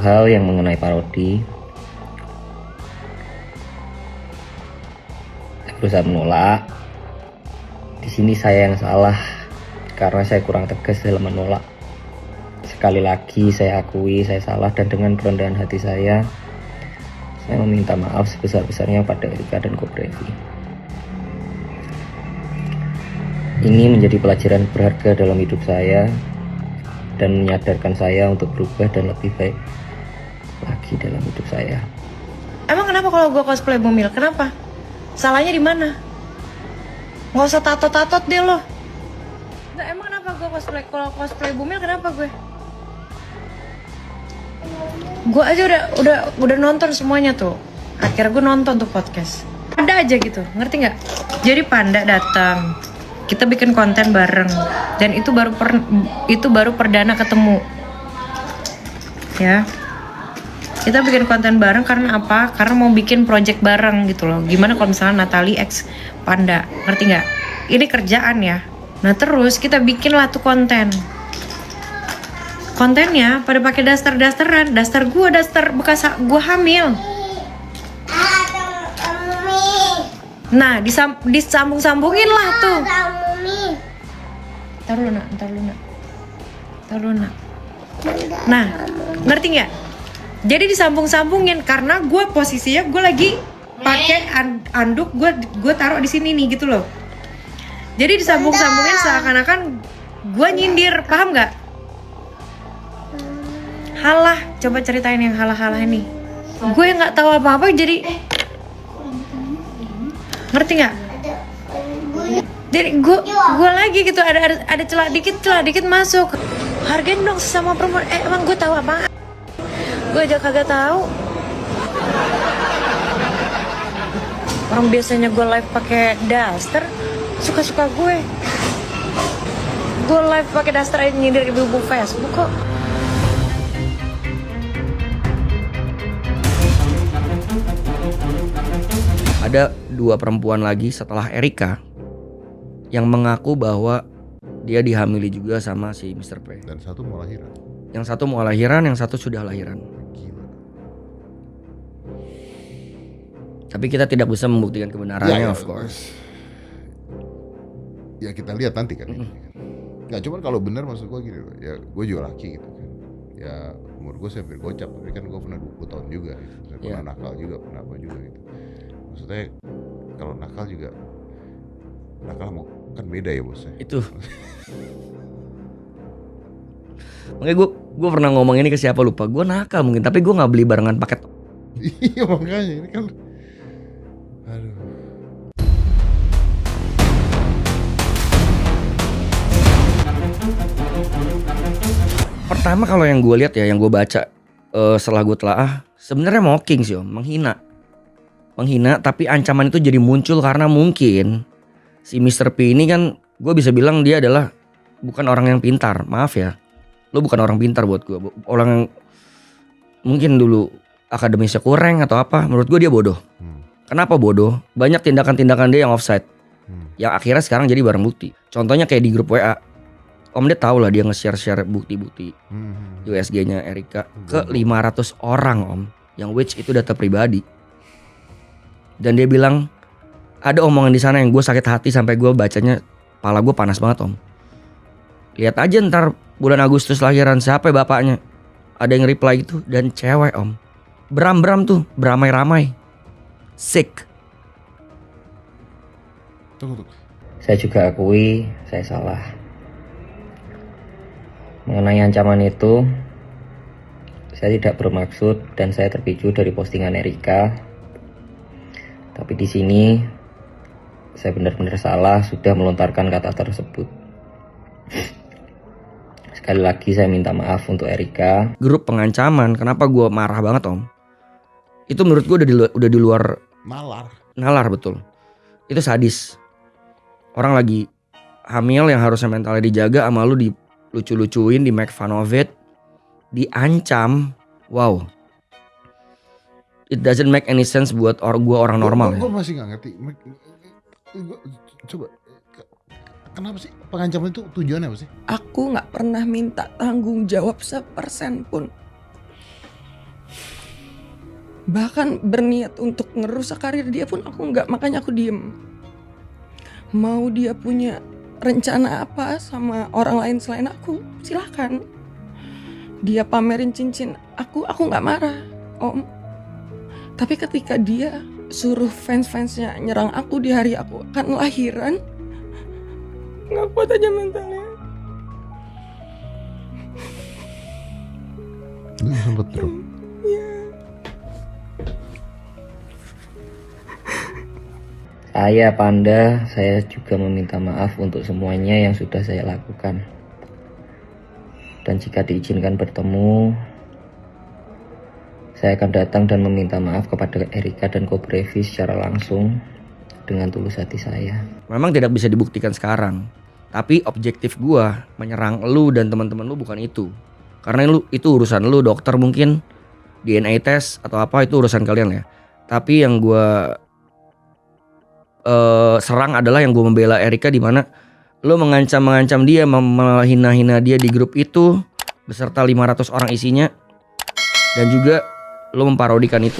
hal yang mengenai parodi. Saya berusaha menolak. Di sini saya yang salah karena saya kurang tegas dalam menolak. Sekali lagi saya akui saya salah, dan dengan kerendahan hati saya meminta maaf sebesar-besarnya pada Erika dan Koprevi. Ini menjadi pelajaran berharga dalam hidup saya dan menyadarkan saya untuk berubah dan lebih baik lagi dalam hidup saya. Emang kenapa kalau gue cosplay Bumil? Kenapa? Salahnya di mana? Nggak usah tatot-tatot deh lo. Nah, emang kenapa gue kalau cosplay Bumil kenapa gue? Gue aja udah nonton semuanya tuh. Akhirnya gue nonton tuh podcast. Ada aja gitu, ngerti nggak? Jadi Panda datang, kita bikin konten bareng, dan itu baru perdana ketemu. Ya. Kita bikin konten bareng karena apa? Karena mau bikin project bareng gitu loh. Gimana kalau misalnya Natalie X Panda, ngerti nggak? Ini kerjaan ya. Nah terus kita bikin lah tuh konten. Kontennya pada pakai daster-dasteran. Daster bekas gue hamil. Nah disambung-sambungin lah tuh. Ntar lu nak. Nah ngerti nggak? Jadi disambung-sambungin karena gue posisinya gue lagi pakai anduk, gue taruh di sini nih gitu loh. Jadi disambung-sambungin seakan-akan gue nyindir, paham nggak? Halah, coba ceritain yang halah-halah ini. Gue nggak tahu apa-apa jadi ngerti nggak? Jadi gue lagi gitu ada celah dikit masuk. Hargain dong sesama perempuan. Emang gue tahu apa? Gue aja kagak tahu. Orang biasanya gue live pakai daster, suka-suka gue. Gue live pakai daster aja nyindir ibu-ibu Facebook kok. Ada 2 perempuan lagi setelah Erika yang mengaku bahwa dia dihamili juga sama si Mr. P. Dan satu mau lahiran. Yang satu mau lahiran, yang satu sudah lahiran. Gila. Tapi kita tidak bisa membuktikan kebenarannya, Ya, of course. Ya kita lihat nanti kan. Nggak, cuman kalau benar maksud gue gini loh. Ya gue juga laki gitu kan. Ya umur gue hampir gocap, tapi kan gue pernah 20 tahun juga gitu. Saya pernah nakal juga, pernah apa juga gitu. Maksudnya kalau nakal juga, nakal mau kan beda ya bosnya. Itu. Makanya gue pernah ngomong ini ke siapa lupa. Gue nakal mungkin, tapi gue nggak beli barengan paket. Iya makanya ini kan. Aduh. Pertama kalau yang gue lihat ya, yang gue baca setelah gue telaah, sebenarnya mocking sih om, menghina, tapi ancaman itu jadi muncul karena mungkin si Mr. P ini kan gue bisa bilang dia adalah bukan orang yang pintar, maaf ya, lo bukan orang pintar buat gue, orang yang mungkin dulu akademisnya kurang atau apa, menurut gue dia bodoh. Kenapa bodoh? Banyak tindakan-tindakan dia yang offside, yang akhirnya sekarang jadi barang bukti. Contohnya kayak di grup WA, om dia tahu lah dia nge-share bukti-bukti USG-nya Erika ke 500 orang om, yang which itu data pribadi. Dan dia bilang ada omongan di sana yang gue sakit hati sampai gue bacanya kepala gue panas banget om. Lihat aja ntar bulan Agustus lahiran siapa ya bapaknya. Ada yang reply itu dan cewek om. Beram-beram tuh, beramai-ramai. Sick. Tunggu. Saya juga akui saya salah. Mengenai ancaman itu, saya tidak bermaksud dan saya terpicu dari postingan Erika. Tapi di sini saya benar-benar salah sudah melontarkan kata tersebut. Sekali lagi saya minta maaf untuk Erika. Grup pengancaman, kenapa gue marah banget om? Itu menurut gue udah di luar nalar betul. Itu sadis. Orang lagi hamil yang harusnya mentalnya dijaga, sama lu dilucu-lucuin, di make fun of it, diancam. Wow. It doesn't make any sense buat gue orang normal. Gue masih nggak ngerti. Coba, kenapa sih pengancaman itu tujuannya apa sih? Aku nggak pernah minta tanggung jawab 1% pun. bahkan berniat untuk ngerusak karir dia pun aku nggak, makanya aku diem. Mau dia punya rencana apa sama orang lain selain aku, silahkan. Dia pamerin cincin aku nggak marah, Om. Tapi ketika dia suruh fans-fansnya nyerang aku di hari aku akan lahiran, nggak kuat aja mentalnya. Lu sempet drop. Saya Panda, saya juga meminta maaf untuk semuanya yang sudah saya lakukan. Dan jika diizinkan bertemu, saya akan datang dan meminta maaf kepada Erika dan Ko Brevi secara langsung dengan tulus hati saya. Memang tidak bisa dibuktikan sekarang, tapi objektif gua menyerang lu dan teman-teman lu bukan itu. Karena itu urusan lu, dokter mungkin DNA test atau apa itu urusan kalian ya. Tapi yang gua serang adalah yang gue membela Erika, di mana lo mengancam dia, menghina-hina dia di grup itu beserta 500 orang isinya, dan juga lo memparodikan itu.